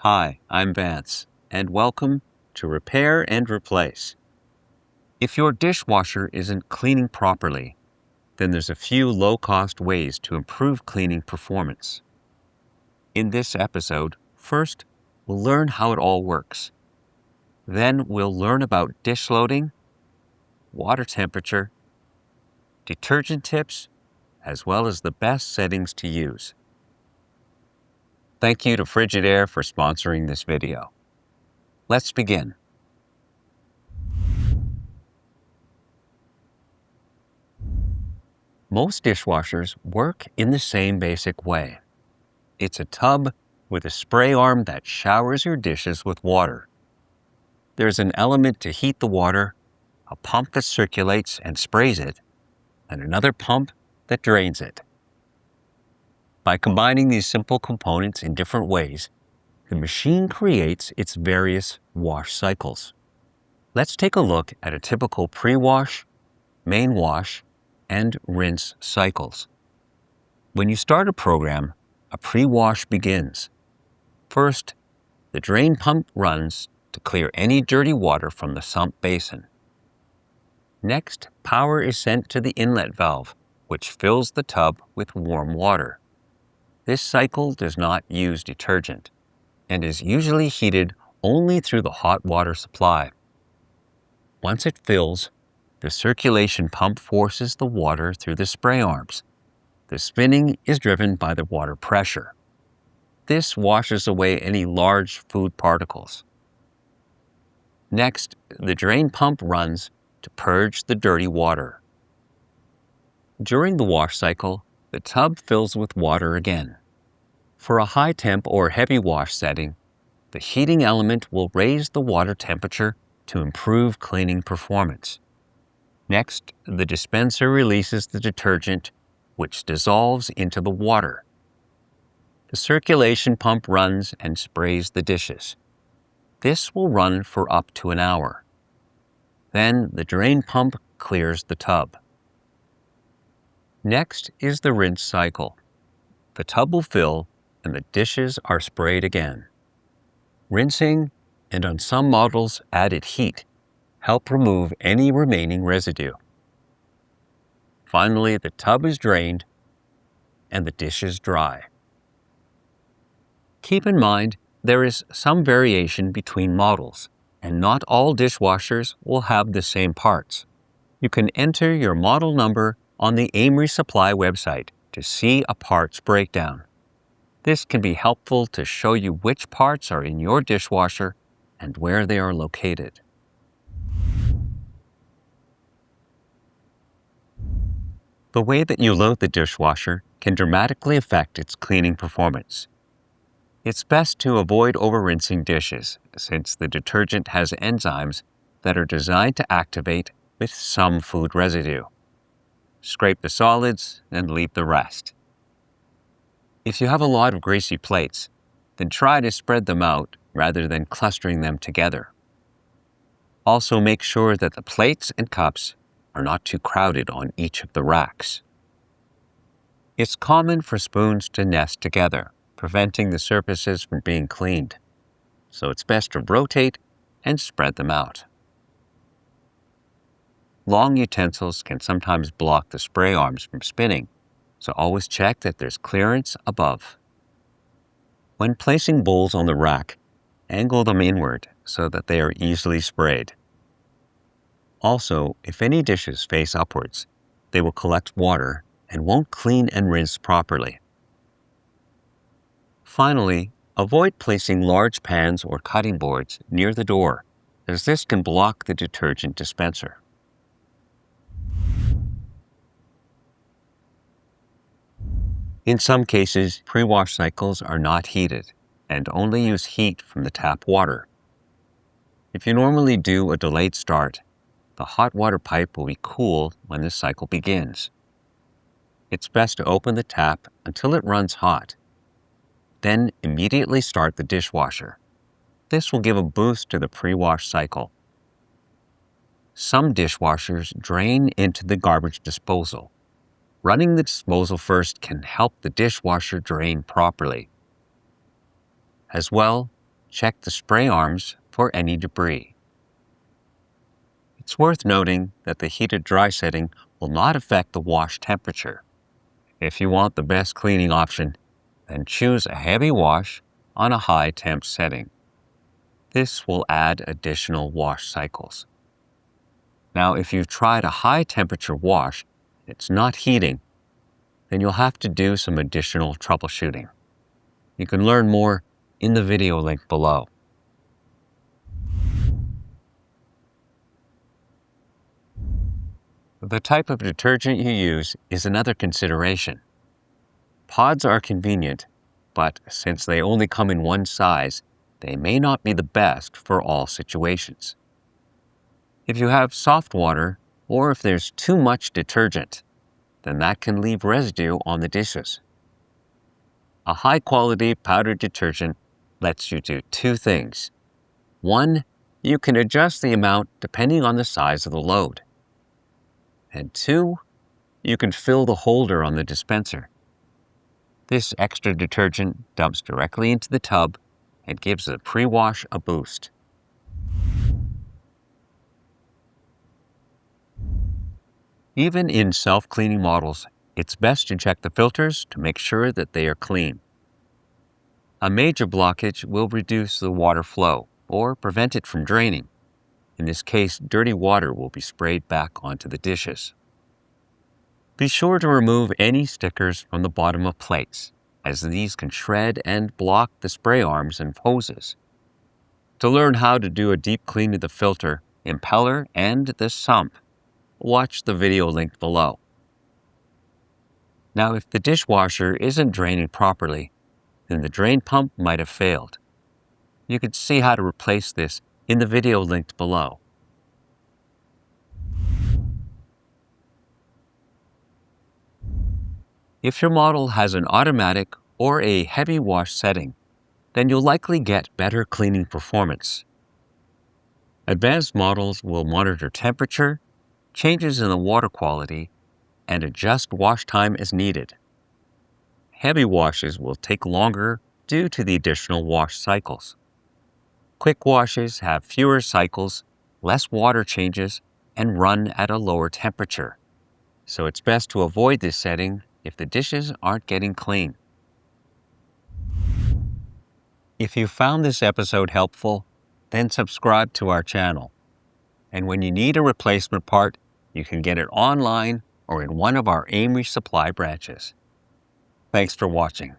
Hi, I'm Vance, and welcome to Repair and Replace. If your dishwasher isn't cleaning properly, then there's a few low-cost ways to improve cleaning performance. In this episode, first, we'll learn how it all works. Then we'll learn about dish loading, water temperature, detergent tips, as well as the best settings to use. Thank you to Frigidaire for sponsoring this video. Let's begin. Most dishwashers work in the same basic way. It's a tub with a spray arm that showers your dishes with water. There's an element to heat the water, a pump that circulates and sprays it, and another pump that drains it. By combining these simple components in different ways, the machine creates its various wash cycles. Let's take a look at a typical pre-wash, main wash, and rinse cycles. When you start a program, a pre-wash begins. First, the drain pump runs to clear any dirty water from the sump basin. Next, power is sent to the inlet valve, which fills the tub with warm water. This cycle does not use detergent and is usually heated only through the hot water supply. Once it fills, the circulation pump forces the water through the spray arms. The spinning is driven by the water pressure. This washes away any large food particles. Next, the drain pump runs to purge the dirty water. During the wash cycle, the tub fills with water again. For a high temp or heavy wash setting, the heating element will raise the water temperature to improve cleaning performance. Next, the dispenser releases the detergent, which dissolves into the water. The circulation pump runs and sprays the dishes. This will run for up to an hour. Then the drain pump clears the tub. Next is the rinse cycle. The tub will fill and the dishes are sprayed again. Rinsing, and on some models added heat, help remove any remaining residue. Finally, the tub is drained and the dishes dry. Keep in mind, there is some variation between models, and not all dishwashers will have the same parts. You can enter your model number on the AMRE Supply website to see a parts breakdown. This can be helpful to show you which parts are in your dishwasher and where they are located. The way that you load the dishwasher can dramatically affect its cleaning performance. It's best to avoid over-rinsing dishes, since the detergent has enzymes that are designed to activate with some food residue. Scrape the solids and leave the rest. If you have a lot of greasy plates, then try to spread them out rather than clustering them together. Also, make sure that the plates and cups are not too crowded on each of the racks. It's common for spoons to nest together, preventing the surfaces from being cleaned, so it's best to rotate and spread them out. Long utensils can sometimes block the spray arms from spinning, so always check that there's clearance above. When placing bowls on the rack, angle them inward so that they are easily sprayed. Also, if any dishes face upwards, they will collect water and won't clean and rinse properly. Finally, avoid placing large pans or cutting boards near the door, as this can block the detergent dispenser. In some cases, pre-wash cycles are not heated and only use heat from the tap water. If you normally do a delayed start, the hot water pipe will be cool when the cycle begins. It's best to open the tap until it runs hot. Then immediately start the dishwasher. This will give a boost to the pre-wash cycle. Some dishwashers drain into the garbage disposal. Running the disposal first can help the dishwasher drain properly. As well, check the spray arms for any debris. It's worth noting that the heated dry setting will not affect the wash temperature. If you want the best cleaning option, then choose a heavy wash on a high temp setting. This will add additional wash cycles. Now, if you've tried a high temperature wash, it's not heating, then you'll have to do some additional troubleshooting. You can learn more in the video link below. The type of detergent you use is another consideration. Pods are convenient, but since they only come in one size, they may not be the best for all situations. If you have soft water, or if there's too much detergent, then that can leave residue on the dishes. A high-quality powdered detergent lets you do two things. One, you can adjust the amount depending on the size of the load. And two, you can fill the holder on the dispenser. This extra detergent dumps directly into the tub and gives the pre-wash a boost. Even in self-cleaning models, it's best to check the filters to make sure that they are clean. A major blockage will reduce the water flow or prevent it from draining. In this case, dirty water will be sprayed back onto the dishes. Be sure to remove any stickers from the bottom of plates, as these can shred and block the spray arms and hoses. To learn how to do a deep clean of the filter, impeller, and the sump, watch the video link below. Now, if the dishwasher isn't draining properly, then the drain pump might have failed. You can see how to replace this in the video linked below. If your model has an automatic or a heavy wash setting, then you'll likely get better cleaning performance. Advanced models will monitor temperature, changes in the water quality, and adjust wash time as needed. Heavy washes will take longer due to the additional wash cycles. Quick washes have fewer cycles, less water changes, and run at a lower temperature. So it's best to avoid this setting if the dishes aren't getting clean. If you found this episode helpful, then subscribe to our channel. And when you need a replacement part, you can get it online or in one of our AMRE Supply branches. Thanks for watching.